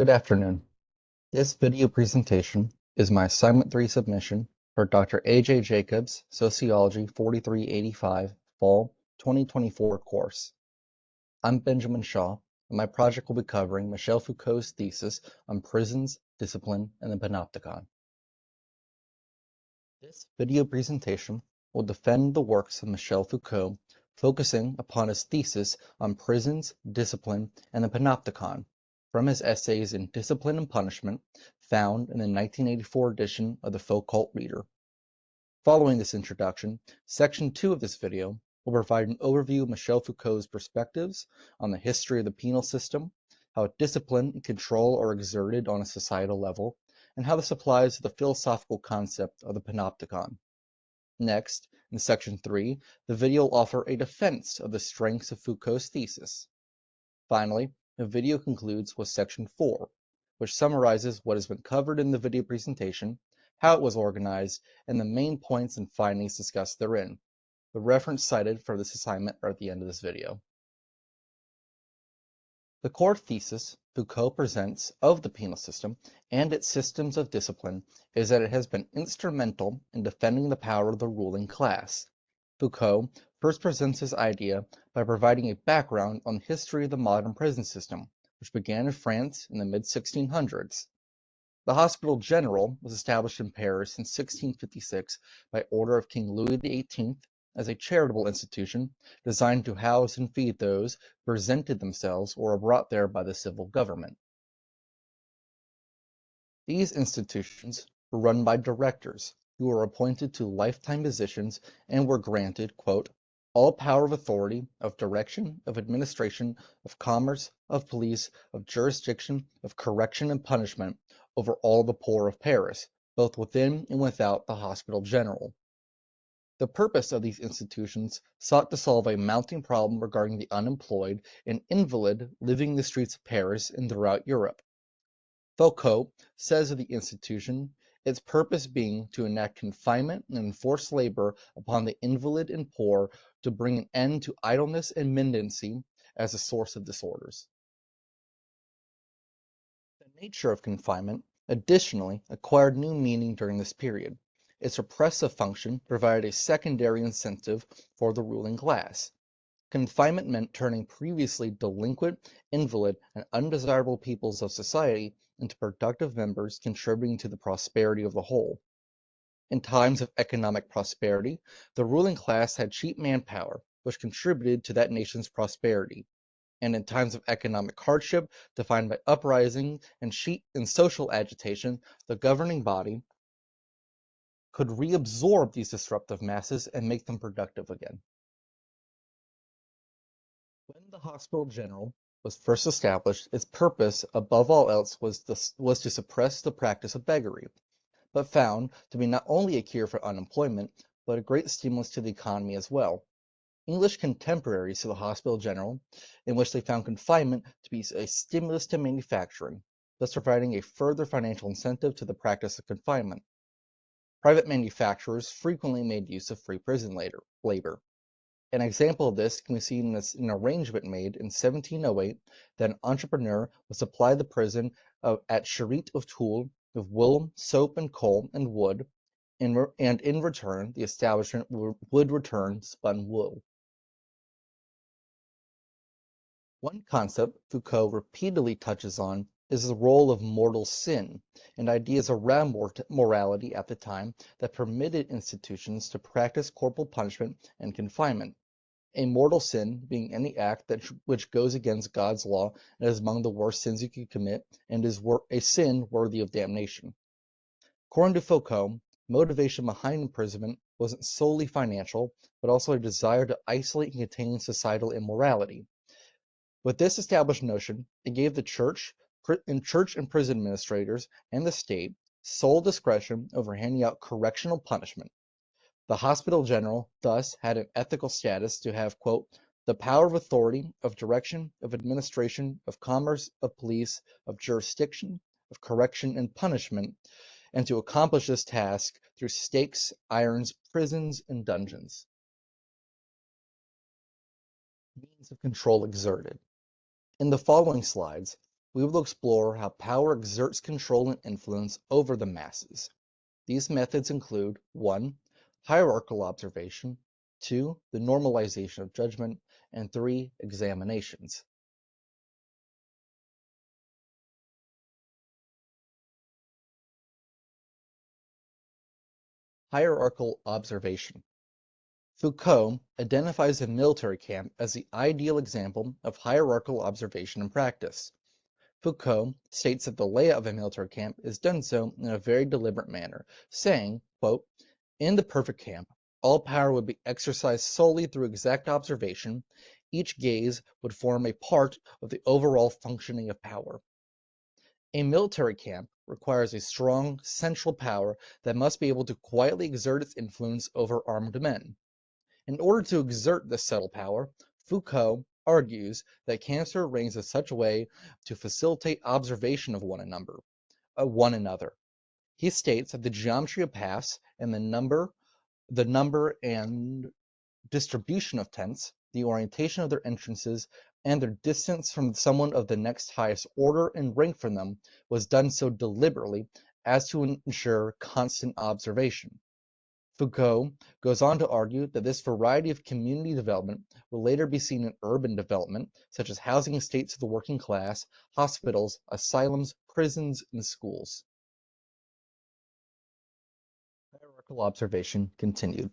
Good afternoon. This video presentation is my Assignment 3 submission for Dr. A.J. Jacobs Sociology 4385 Fall 2024 course. I'm Benjamin Shaw, and my project will be covering Michel Foucault's thesis on prisons, discipline, and the Panopticon. This video presentation will defend the works of Michel Foucault, focusing upon his thesis on prisons, discipline, and the Panopticon, from his essays in Discipline and Punishment, found in the 1984 edition of the Foucault Reader. Following this introduction, Section 2 of this video will provide an overview of Michel Foucault's perspectives on the history of the penal system, how discipline and control are exerted on a societal level, and how this applies to the philosophical concept of the Panopticon. Next, in Section 3, the video will offer a defense of the strengths of Foucault's thesis. Finally, the video concludes with Section 4, which summarizes what has been covered in the video presentation, how it was organized, and the main points and findings discussed therein. The reference cited for this assignment are at the end of this video. The core thesis Foucault presents of the penal system and its systems of discipline is that it has been instrumental in defending the power of the ruling class. Foucault first presents his idea by providing a background on the history of the modern prison system, which began in France in the mid-1600s. The Hospital General was established in Paris in 1656 by order of King Louis XVIII as a charitable institution designed to house and feed those who presented themselves or were brought there by the civil government. These institutions were run by directors who were appointed to lifetime positions and were granted, quote, all power of authority, of direction, of administration, of commerce, of police, of jurisdiction, of correction and punishment over all the poor of Paris, both within and without the Hospital General. The purpose of these institutions sought to solve a mounting problem regarding the unemployed and invalid living in the streets of Paris and throughout Europe. Foucault says of the institution, its purpose being to enact confinement and enforce labor upon the invalid and poor to bring an end to idleness and mendicancy as a source of disorders. The nature of confinement, additionally, acquired new meaning during this period. Its repressive function provided a secondary incentive for the ruling class. Confinement meant turning previously delinquent, invalid, and undesirable peoples of society into productive members contributing to the prosperity of the whole. In times of economic prosperity, the ruling class had cheap manpower, which contributed to that nation's prosperity. And in times of economic hardship, defined by uprising and social agitation, the governing body could reabsorb these disruptive masses and make them productive again. When the Hospital General was first established, its purpose, above all else, was to suppress the practice of beggary, but found to be not only a cure for unemployment, but a great stimulus to the economy as well. English contemporaries to the Hospital General, in which they found confinement to be a stimulus to manufacturing, thus providing a further financial incentive to the practice of confinement. Private manufacturers frequently made use of free prison labor. An example of this can be seen in an arrangement made in 1708 that an entrepreneur would supply the prison at Charite of Toul with wool, soap, and coal and wood, and in return the establishment would return spun wool. One concept Foucault repeatedly touches on is the role of mortal sin and ideas around morality at the time that permitted institutions to practice corporal punishment and confinement. A mortal sin being any act which goes against God's law and is among the worst sins you could commit and is a sin worthy of damnation. According to Foucault, motivation behind imprisonment wasn't solely financial, but also a desire to isolate and contain societal immorality. With this established notion, it gave the church and prison administrators and the state sole discretion over handing out correctional punishment. The Hospital General thus had an ethical status to have, quote, the power of authority, of direction, of administration, of commerce, of police, of jurisdiction, of correction and punishment, and to accomplish this task through stakes, irons, prisons, and dungeons. Means of control exerted. In the following slides, we will explore how power exerts control and influence over the masses. These methods include 1. Hierarchical observation, 2. The normalization of judgment, and 3. Examinations. Hierarchical observation. Foucault identifies a military camp as the ideal example of hierarchical observation in practice. Foucault states that the layout of a military camp is done so in a very deliberate manner, saying, quote, "In the perfect camp, all power would be exercised solely through exact observation. Each gaze would form a part of the overall functioning of power. A military camp requires a strong central power that must be able to quietly exert its influence over armed men. In order to exert this subtle power, Foucault argues that camps are arranged in such a way to facilitate observation of one another. He states that the geometry of paths and the number and distribution of tents, the orientation of their entrances, and their distance from someone of the next highest order and rank from them was done so deliberately as to ensure constant observation. Foucault goes on to argue that this variety of community development will later be seen in urban development, such as housing estates of the working class, hospitals, asylums, prisons, and schools. Hierarchical observation continued.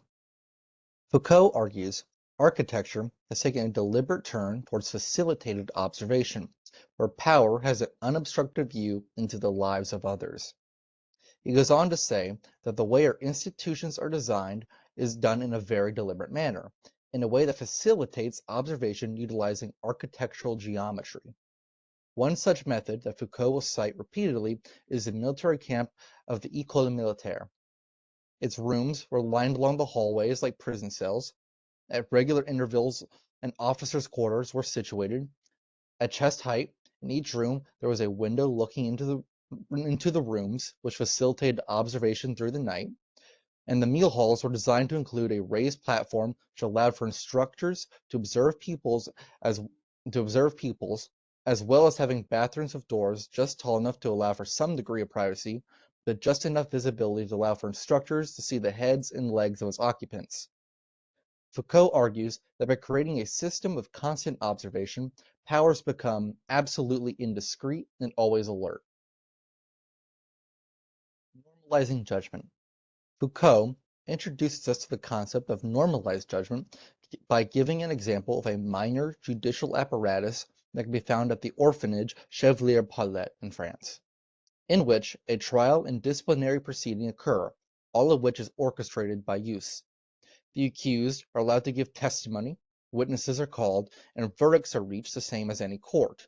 Foucault argues architecture has taken a deliberate turn towards facilitated observation, where power has an unobstructed view into the lives of others. He goes on to say that the way our institutions are designed is done in a very deliberate manner, in a way that facilitates observation utilizing architectural geometry. One such method that Foucault will cite repeatedly is the military camp of the École Militaire. Its rooms were lined along the hallways like prison cells. At regular intervals, an officer's quarters were situated. At chest height, in each room there was a window looking into the rooms, which facilitated observation through the night, and the meal halls were designed to include a raised platform which allowed for instructors as to observe pupils, as well as having bathrooms with doors just tall enough to allow for some degree of privacy, but just enough visibility to allow for instructors to see the heads and legs of its occupants. Foucault argues that by creating a system of constant observation, powers become absolutely indiscreet and always alert. Normalizing judgment. Foucault introduces us to the concept of normalized judgment by giving an example of a minor judicial apparatus that can be found at the orphanage Chevalier-Paulette in France, in which a trial and disciplinary proceeding occur, all of which is orchestrated by use. The accused are allowed to give testimony, witnesses are called, and verdicts are reached the same as any court.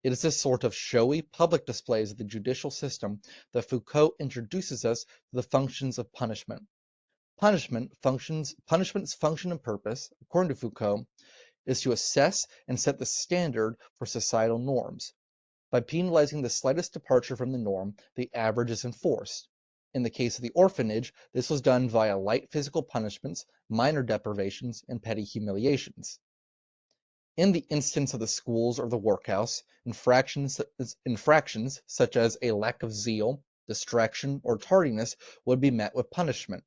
It is this sort of showy public displays of the judicial system that Foucault introduces us to the functions of punishment. Punishment's function and purpose, according to Foucault, is to assess and set the standard for societal norms. By penalizing the slightest departure from the norm, the average is enforced. In the case of the orphanage, this was done via light physical punishments, minor deprivations, and petty humiliations. In the instance of the schools or the workhouse, infractions such as a lack of zeal, distraction, or tardiness would be met with punishment,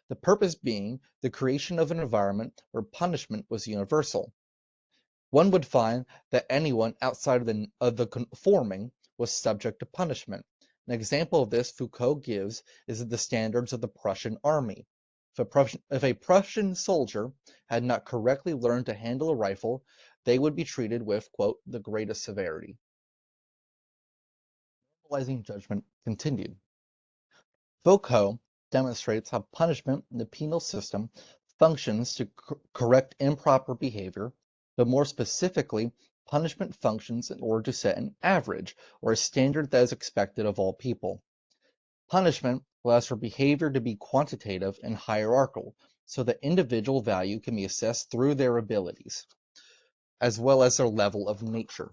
the purpose being the creation of an environment where punishment was universal. One would find that anyone outside of the conforming was subject to punishment. An example of this Foucault gives is the standards of the Prussian army. If a Prussian soldier had not correctly learned to handle a rifle, they would be treated with, quote, the greatest severity. Normalizing judgment continued. Foucault demonstrates how punishment in the penal system functions to correct improper behavior, but more specifically, punishment functions in order to set an average, or a standard that is expected of all people. Punishment allows for behavior to be quantitative and hierarchical, so that individual value can be assessed through their abilities, as well as their level of nature.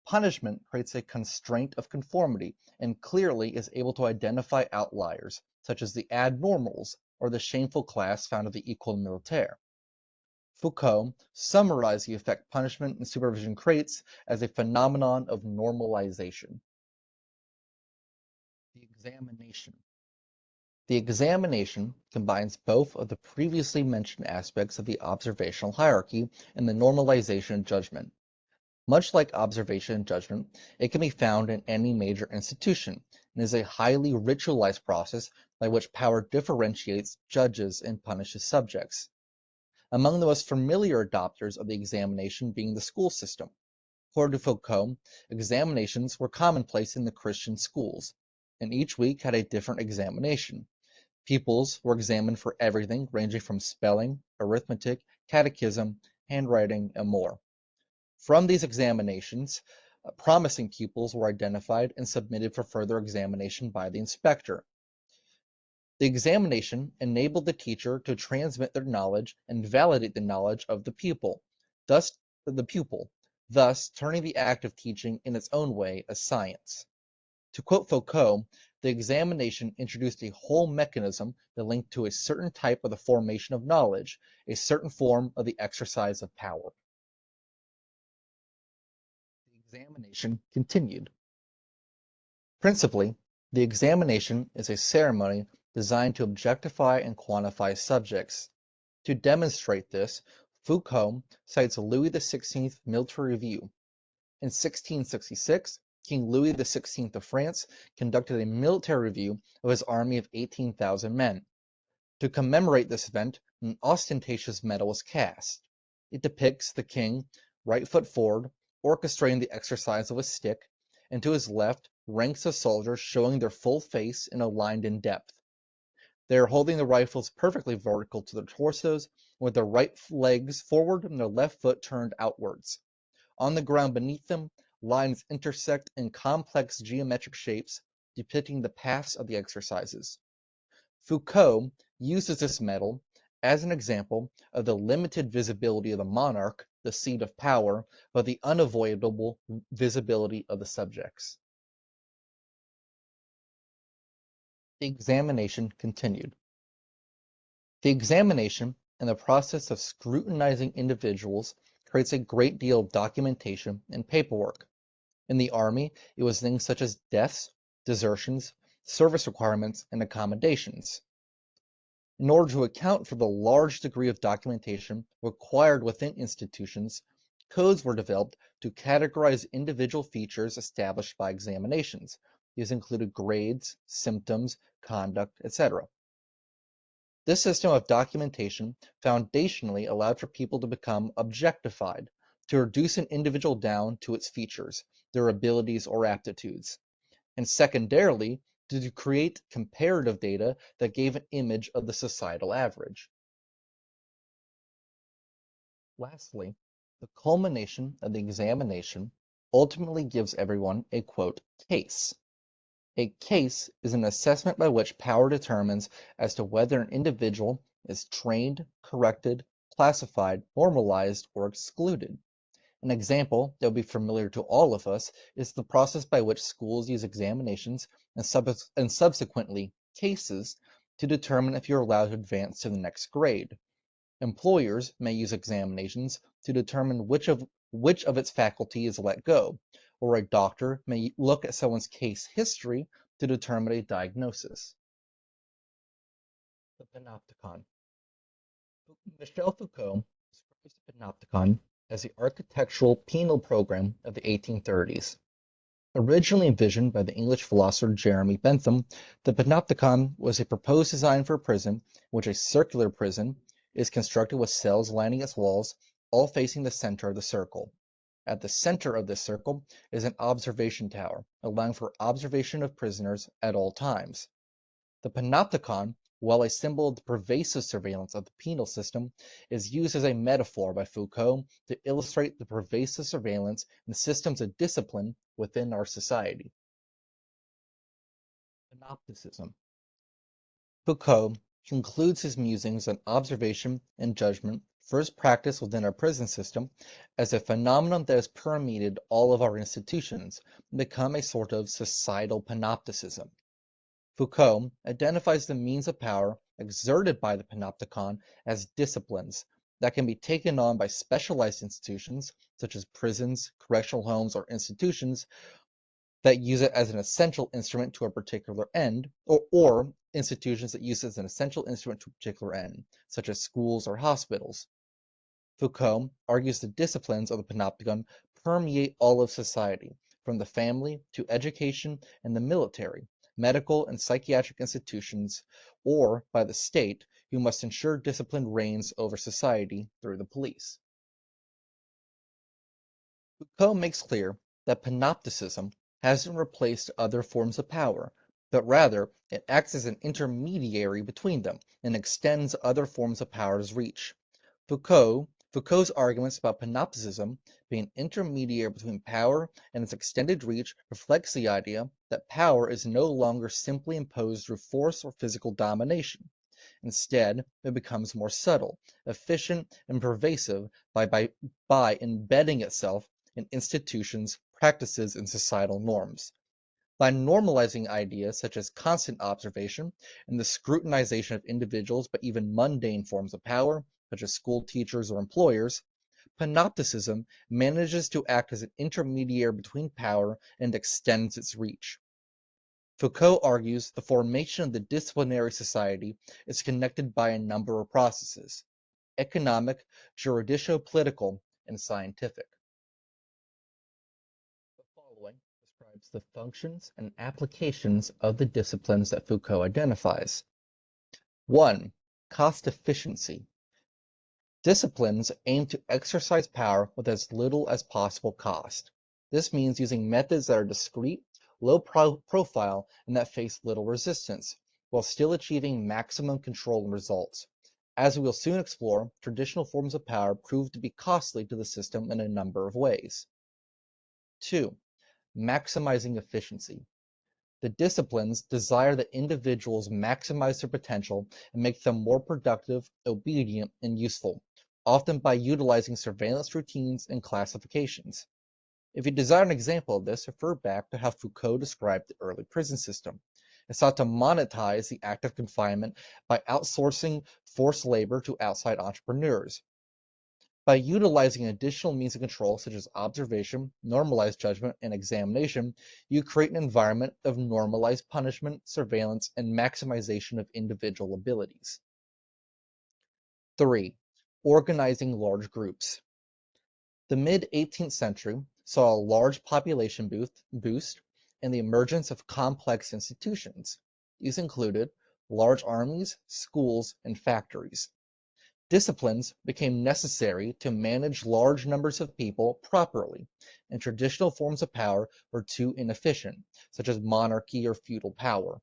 Punishment creates a constraint of conformity and clearly is able to identify outliers, such as the abnormals or the shameful class found at the École Militaire. Foucault summarized the effect punishment and supervision creates as a phenomenon of normalization. The examination. The examination combines both of the previously mentioned aspects of the observational hierarchy and the normalization of judgment. Much like observation and judgment, it can be found in any major institution and is a highly ritualized process by which power differentiates, judges, and punishes subjects. Among the most familiar adopters of the examination being the school system. According to Foucault, examinations were commonplace in the Christian schools, and each week had a different examination. Pupils were examined for everything ranging from spelling, arithmetic, catechism, handwriting, and more. From these examinations, promising pupils were identified and submitted for further examination by the inspector. The examination enabled the teacher to transmit their knowledge and validate the knowledge of thus the pupil, thus turning the act of teaching in its own way a science. To quote Foucault, the examination introduced a whole mechanism that linked to a certain type of the formation of knowledge, a certain form of the exercise of power. The examination continued. Principally, the examination is a ceremony designed to objectify and quantify subjects. To demonstrate this, Foucault cites Louis XVI military review. In 1666, King Louis XVI of France conducted a military review of his army of 18,000 men. To commemorate this event, an ostentatious medal was cast. It depicts the king, right foot forward, orchestrating the exercise of a stick, and to his left, ranks of soldiers showing their full face and aligned in depth. They are holding the rifles perfectly vertical to their torsos, with their right legs forward and their left foot turned outwards. On the ground beneath them, lines intersect in complex geometric shapes, depicting the paths of the exercises. Foucault uses this medal as an example of the limited visibility of the monarch, the seat of power, but the unavoidable visibility of the subjects. The examination continued. The examination and the process of scrutinizing individuals creates a great deal of documentation and paperwork. In the army, it was things such as deaths, desertions, service requirements, and accommodations. In order to account for the large degree of documentation required within institutions, codes were developed to categorize individual features established by examinations. These included grades, symptoms, conduct, etc. This system of documentation foundationally allowed for people to become objectified, to reduce an individual down to its features, their abilities or aptitudes, and secondarily, to create comparative data that gave an image of the societal average. Lastly, the culmination of the examination ultimately gives everyone a quote case. A case is an assessment by which power determines as to whether an individual is trained, corrected, classified, normalized, or excluded. An example that would be familiar to all of us is the process by which schools use examinations and subsequently cases to determine if you're allowed to advance to the next grade. Employers may use examinations to determine which of its faculty is let go, or a doctor may look at someone's case history to determine a diagnosis. The Panopticon. Michel Foucault describes the Panopticon as the architectural penal program of the 1830s. Originally envisioned by the English philosopher Jeremy Bentham, the Panopticon was a proposed design for a prison in which a circular prison is constructed with cells lining its walls, all facing the center of the circle. At the center of this circle is an observation tower, allowing for observation of prisoners at all times. The Panopticon, while a symbol of the pervasive surveillance of the penal system, is used as a metaphor by Foucault to illustrate the pervasive surveillance and systems of discipline within our society. Panopticism. Foucault concludes his musings on observation and judgment, first practiced within our prison system, as a phenomenon that has permeated all of our institutions and become a sort of societal panopticism. Foucault identifies the means of power exerted by the Panopticon as disciplines, that can be taken on by specialized institutions, such as prisons, correctional homes, or institutions that use it as an essential instrument to a particular end, or institutions that use it as an essential instrument to a particular end, such as schools or hospitals. Foucault argues the disciplines of the Panopticon permeate all of society, from the family to education and the military, medical and psychiatric institutions, or by the state, who must ensure discipline reigns over society through the police. Foucault makes clear that panopticism hasn't replaced other forms of power, but rather it acts as an intermediary between them and extends other forms of power's reach. Foucault's arguments about panopticism being an intermediary between power and its extended reach reflects the idea that power is no longer simply imposed through force or physical domination. Instead, it becomes more subtle, efficient, and pervasive by embedding itself in institutions, practices, and societal norms. By normalizing ideas such as constant observation and the scrutinization of individuals by even mundane forms of power, such as school teachers or employers, panopticism manages to act as an intermediary between power and extends its reach. Foucault argues the formation of the disciplinary society is connected by a number of processes: economic, juridico-political, and scientific. The following describes the functions and applications of the disciplines that Foucault identifies. 1. Cost efficiency. Disciplines aim to exercise power with as little as possible cost. This means using methods that are discreet, low profile, and that face little resistance, while still achieving maximum control and results. As we will soon explore, traditional forms of power prove to be costly to the system in a number of ways. 2. Maximizing efficiency. The disciplines desire that individuals maximize their potential and make them more productive, obedient, and useful, often by utilizing surveillance routines and classifications. If you desire an example of this, refer back to how Foucault described the early prison system. It sought to monetize the act of confinement by outsourcing forced labor to outside entrepreneurs. By utilizing additional means of control such as observation, normalized judgment, and examination, you create an environment of normalized punishment, surveillance, and maximization of individual abilities. 3. Organizing large groups. The mid-18th century saw a large population boost and the emergence of complex institutions. These included large armies, schools, and factories. Disciplines became necessary to manage large numbers of people properly, and traditional forms of power were too inefficient, such as monarchy or feudal power,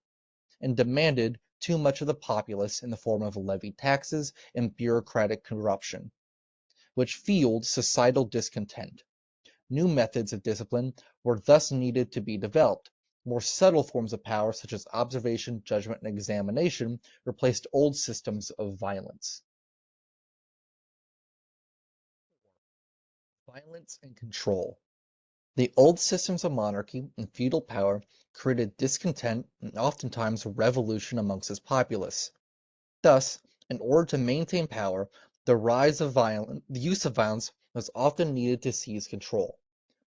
and demanded too much of the populace in the form of levied taxes and bureaucratic corruption, which fueled societal discontent. New methods of discipline were thus needed to be developed. More subtle forms of power, such as observation, judgment, and examination, replaced old systems of violence. Violence and control. The old systems of monarchy and feudal power created discontent and oftentimes revolution amongst its populace. Thus, in order to maintain power, the use of violence was often needed to seize control.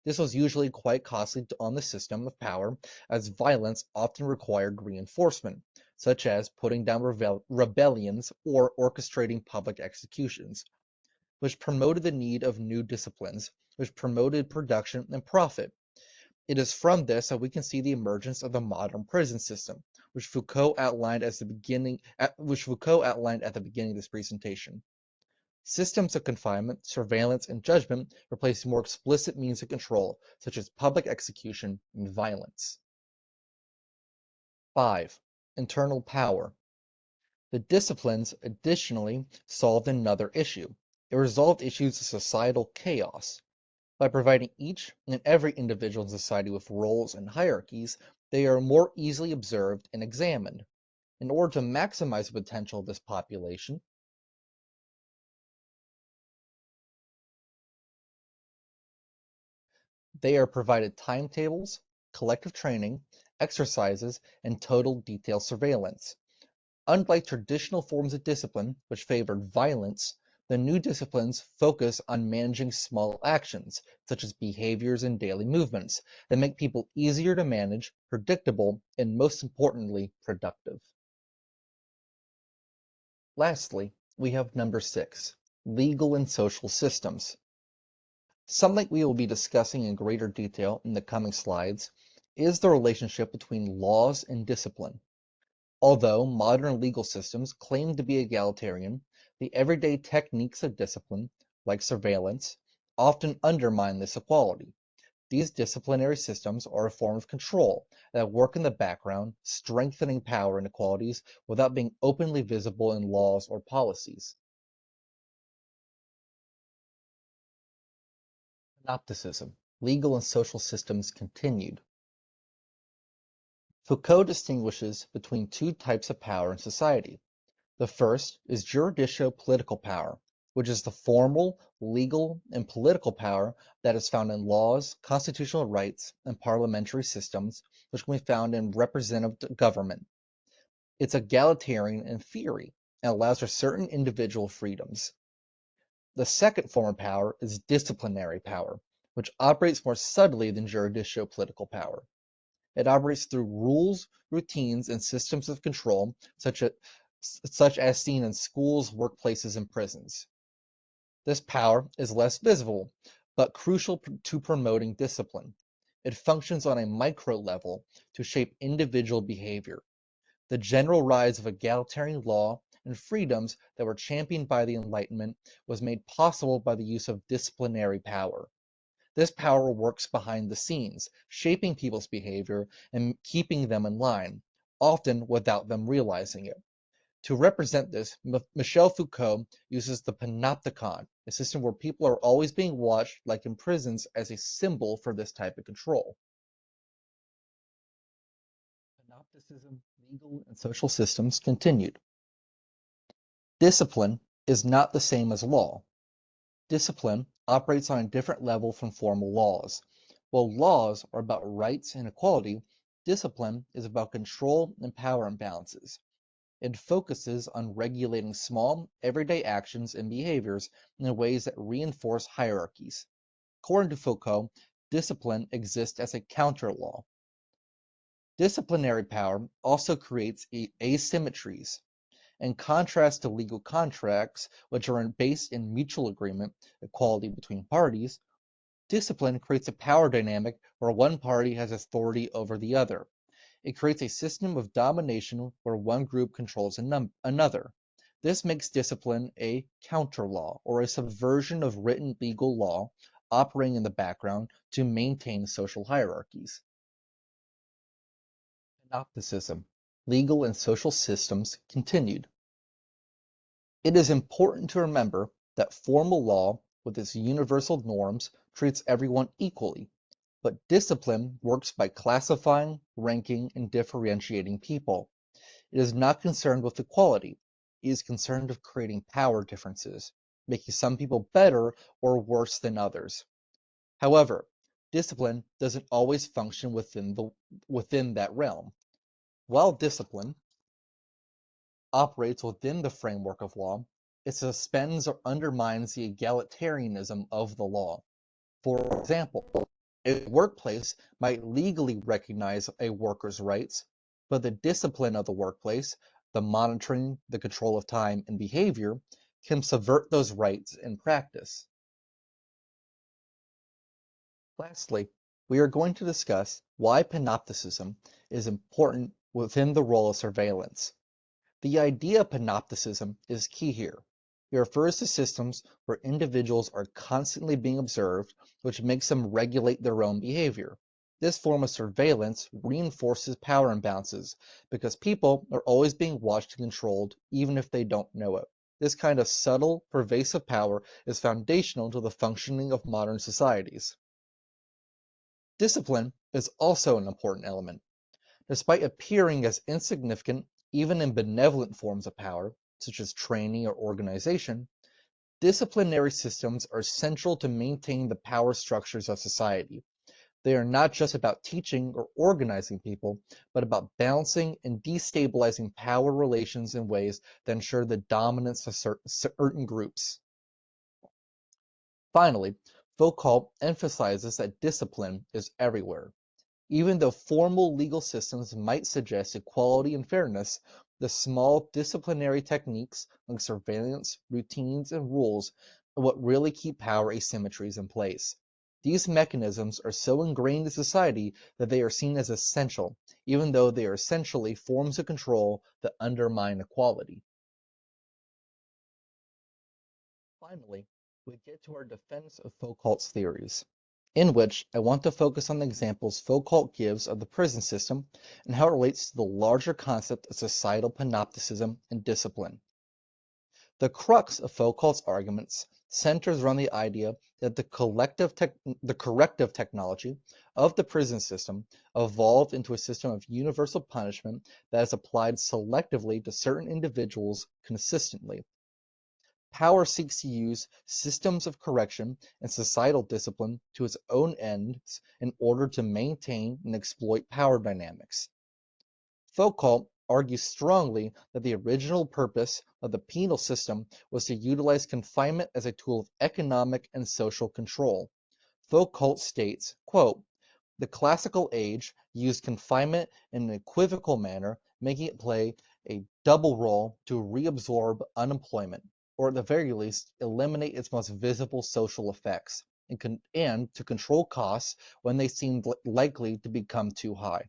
This was usually quite costly on the system of power, as violence often required reinforcement, such as putting down rebellions or orchestrating public executions, which promoted the need of new disciplines, which promoted production and profit. It is from this that we can see the emergence of the modern prison system, which Foucault outlined at the beginning of this presentation. Systems of confinement, surveillance, and judgment replace more explicit means of control, such as public execution and violence. 5. Internal power. The disciplines additionally solved another issue. It resolved issues of societal chaos. By providing each and every individual in society with roles and hierarchies, they are more easily observed and examined. In order to maximize the potential of this population, they are provided timetables, collective training, exercises, and total detail surveillance. Unlike traditional forms of discipline, which favored violence, The new disciplines focus on managing small actions, such as behaviors and daily movements, that make people easier to manage, predictable, and most importantly, productive. Lastly, we have number 6, legal and social systems. Something we will be discussing in greater detail in the coming slides is the relationship between laws and discipline. Although modern legal systems claim to be egalitarian, the everyday techniques of discipline, like surveillance, often undermine this equality. These disciplinary systems are a form of control that work in the background, strengthening power inequalities without being openly visible in laws or policies. Panopticism, legal and social systems continued. Foucault distinguishes between two types of power in society. The first is juridico-political power, which is the formal, legal, and political power that is found in laws, constitutional rights, and parliamentary systems, which can be found in representative government. It's egalitarian in theory and allows for certain individual freedoms. The second form of power is disciplinary power, which operates more subtly than juridico-political power. It operates through rules, routines, and systems of control, such as seen in schools, workplaces, and prisons. This power is less visible, but crucial to promoting discipline. It functions on a micro level to shape individual behavior. The general rise of egalitarian law and freedoms that were championed by the Enlightenment was made possible by the use of disciplinary power. This power works behind the scenes, shaping people's behavior and keeping them in line, often without them realizing it. To represent this, Michel Foucault uses the Panopticon, a system where people are always being watched, like in prisons, as a symbol for this type of control. Panopticism, legal and social systems continued. Discipline is not the same as law. Discipline operates on a different level from formal laws. While laws are about rights and equality, discipline is about control and power imbalances. It focuses on regulating small, everyday actions and behaviors in ways that reinforce hierarchies. According to Foucault, discipline exists as a counter law. Disciplinary power also creates asymmetries. In contrast to legal contracts, which are based in mutual agreement, equality between parties, discipline creates a power dynamic where one party has authority over the other. It creates a system of domination where one group controls another. This makes discipline a counter law, or a subversion of written legal law operating in the background to maintain social hierarchies. Panopticism, legal and social systems continued. It is important to remember that formal law, with its universal norms, treats everyone equally, but discipline works by classifying, ranking, and differentiating people. It is not concerned with equality. It is concerned with creating power differences, making some people better or worse than others. However, discipline doesn't always function within that realm. While discipline operates within the framework of law, it suspends or undermines the egalitarianism of the law. For example, a workplace might legally recognize a worker's rights, but the discipline of the workplace, the monitoring, the control of time and behavior, can subvert those rights in practice. Lastly, we are going to discuss why panopticism is important within the role of surveillance. The idea of panopticism is key here. It refers to systems where individuals are constantly being observed, which makes them regulate their own behavior. This form of surveillance reinforces power imbalances because people are always being watched and controlled, even if they don't know it. This kind of subtle, pervasive power is foundational to the functioning of modern societies. Discipline is also an important element. Despite appearing as insignificant even in benevolent forms of power, such as training or organization, disciplinary systems are central to maintain the power structures of society. They are not just about teaching or organizing people, but about balancing and destabilizing power relations in ways that ensure the dominance of certain groups. Finally, Foucault emphasizes that discipline is everywhere. Even though formal legal systems might suggest equality and fairness, the small disciplinary techniques like surveillance, routines, and rules are what really keep power asymmetries in place. These mechanisms are so ingrained in society that they are seen as essential, even though they are essentially forms of control that undermine equality. Finally, we get to our defense of Foucault's theories, in which I want to focus on the examples Foucault gives of the prison system and how it relates to the larger concept of societal panopticism and discipline. The crux of Foucault's arguments centers around the idea that the corrective technology of the prison system evolved into a system of universal punishment that is applied selectively to certain individuals consistently. Power seeks to use systems of correction and societal discipline to its own ends in order to maintain and exploit power dynamics. Foucault argues strongly that the original purpose of the penal system was to utilize confinement as a tool of economic and social control. Foucault states, quote, "The classical age used confinement in an equivocal manner, making it play a double role to reabsorb unemployment, or at the very least eliminate its most visible social effects, and to control costs when they seemed likely to become too high."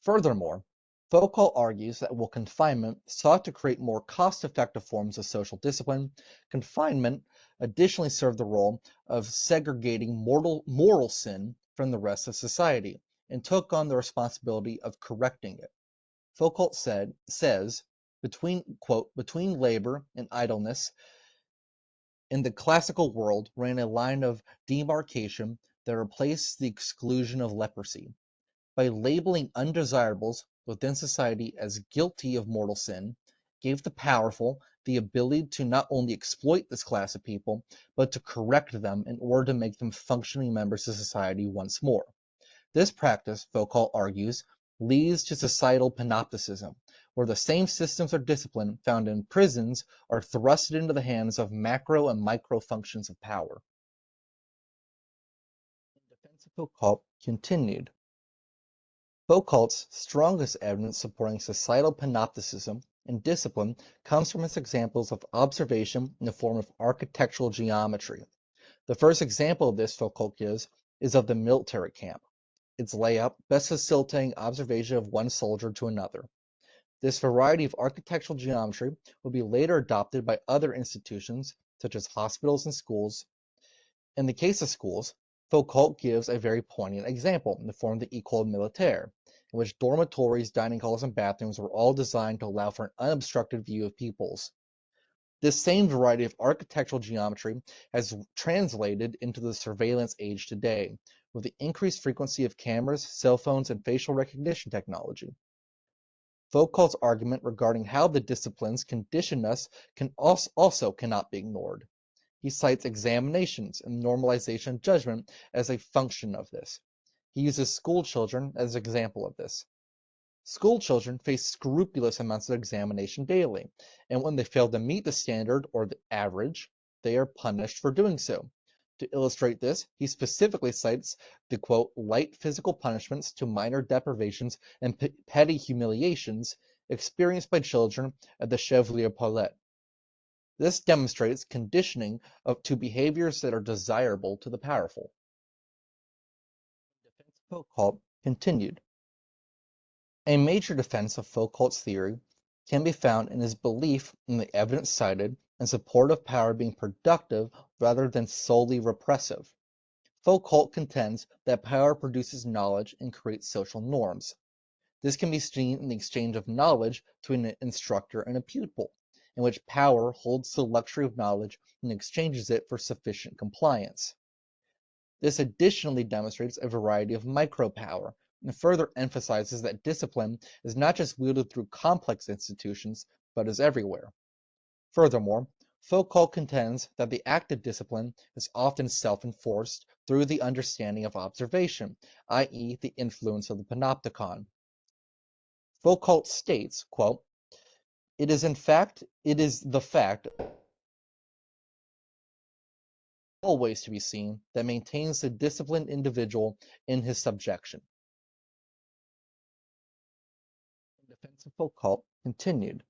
Furthermore, Foucault argues that while confinement sought to create more cost-effective forms of social discipline, confinement additionally served the role of segregating moral sin from the rest of society and took on the responsibility of correcting it. Foucault says, between labor and idleness in the classical world ran a line of demarcation that replaced the exclusion of leprosy. By labeling undesirables within society as guilty of mortal sin, gave the powerful the ability to not only exploit this class of people, but to correct them in order to make them functioning members of society once more. This practice, Foucault argues, leads to societal panopticism, where the same systems of discipline found in prisons are thrust into the hands of macro and micro functions of power. In defense of Foucault continued, Foucault's strongest evidence supporting societal panopticism and discipline comes from his examples of observation in the form of architectural geometry. The first example of this Foucault gives is of the military camp, its layout best facilitating observation of one soldier to another. This variety of architectural geometry will be later adopted by other institutions, such as hospitals and schools. In the case of schools, Foucault gives a very poignant example in the form of the École Militaire, in which dormitories, dining halls, and bathrooms were all designed to allow for an unobstructed view of pupils. This same variety of architectural geometry has translated into the surveillance age today, with the increased frequency of cameras, cell phones, and facial recognition technology. Foucault's argument regarding how the disciplines condition us also cannot be ignored. He cites examinations and normalization of judgment as a function of this. He uses school children as an example of this. School children face scrupulous amounts of examination daily, and when they fail to meet the standard or the average, they are punished for doing so. To illustrate this, he specifically cites the quote, light physical punishments to minor deprivations and petty humiliations experienced by children at the Chevalier Paulette. This demonstrates conditioning to behaviors that are desirable to the powerful. Defense of Foucault continued. A major defense of Foucault's theory can be found in his belief in the evidence cited in support of power being productive rather than solely repressive. Foucault contends that power produces knowledge and creates social norms. This can be seen in the exchange of knowledge between an instructor and a pupil, in which power holds the luxury of knowledge and exchanges it for sufficient compliance. This additionally demonstrates a variety of micropower and further emphasizes that discipline is not just wielded through complex institutions, but is everywhere. Furthermore, Foucault contends that the act of discipline is often self-enforced through the understanding of observation, i.e. the influence of the Panopticon. Foucault states, quote, it is the fact always to be seen that maintains the disciplined individual in his subjection. The defense of Foucault continued.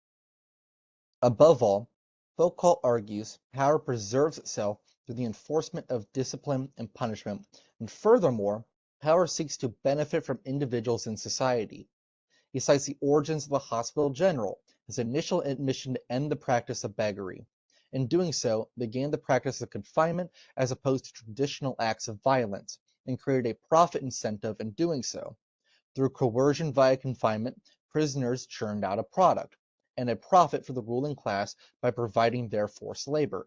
Above all, Foucault argues power preserves itself through the enforcement of discipline and punishment, and furthermore, power seeks to benefit from individuals in society. He cites the origins of the hospital general, his initial admission to end the practice of beggary. In doing so, began the practice of confinement as opposed to traditional acts of violence, and created a profit incentive in doing so. Through coercion via confinement, prisoners churned out a product, and a profit for the ruling class by providing their forced labor.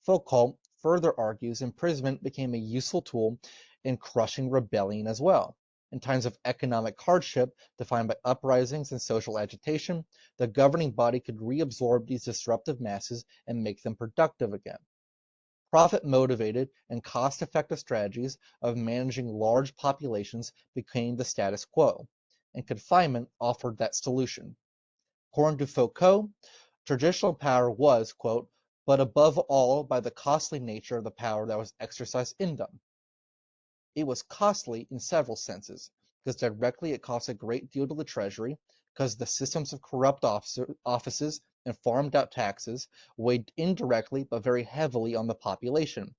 Foucault further argues imprisonment became a useful tool in crushing rebellion as well. In times of economic hardship, defined by uprisings and social agitation, the governing body could reabsorb these disruptive masses and make them productive again. Profit-motivated and cost-effective strategies of managing large populations became the status quo, and confinement offered that solution. According to Foucault, traditional power was, quote, but above all by the costly nature of the power that was exercised in them. It was costly in several senses, because directly it cost a great deal to the treasury, because the systems of corrupt offices and farmed out taxes weighed indirectly but very heavily on the population,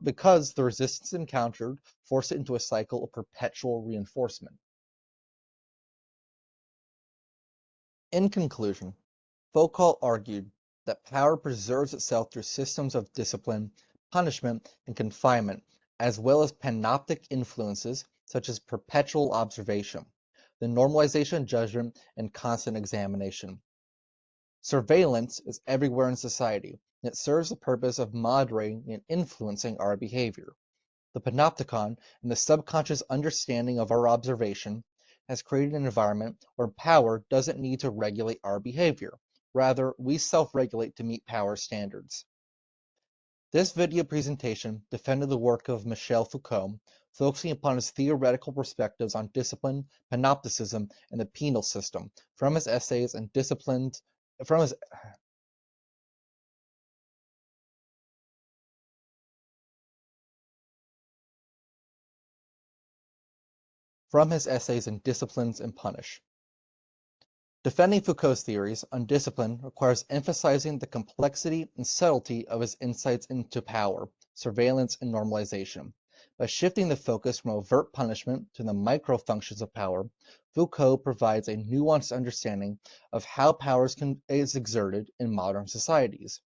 because the resistance encountered forced it into a cycle of perpetual reinforcement. In conclusion, Foucault argued that power preserves itself through systems of discipline, punishment, and confinement, as well as panoptic influences such as perpetual observation, the normalization of judgment, and constant examination. Surveillance is everywhere in society, and it serves the purpose of moderating and influencing our behavior. The Panopticon and the subconscious understanding of our observation has created an environment where power doesn't need to regulate our behavior. Rather, we self-regulate to meet power standards. This video presentation defended the work of Michel Foucault, focusing upon his theoretical perspectives on discipline, panopticism, and the penal system from his essays and disciplines from his essays in Disciplines and Punish. Defending Foucault's theories on discipline requires emphasizing the complexity and subtlety of his insights into power, surveillance, and normalization. By shifting the focus from overt punishment to the micro-functions of power, Foucault provides a nuanced understanding of how power is exerted in modern societies.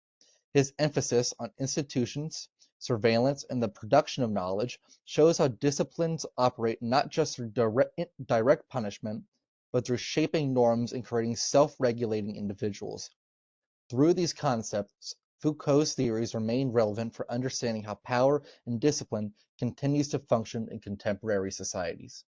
His emphasis on institutions, surveillance, and the production of knowledge shows how disciplines operate not just through direct punishment, but through shaping norms and creating self-regulating individuals. Through these concepts, Foucault's theories remain relevant for understanding how power and discipline continues to function in contemporary societies.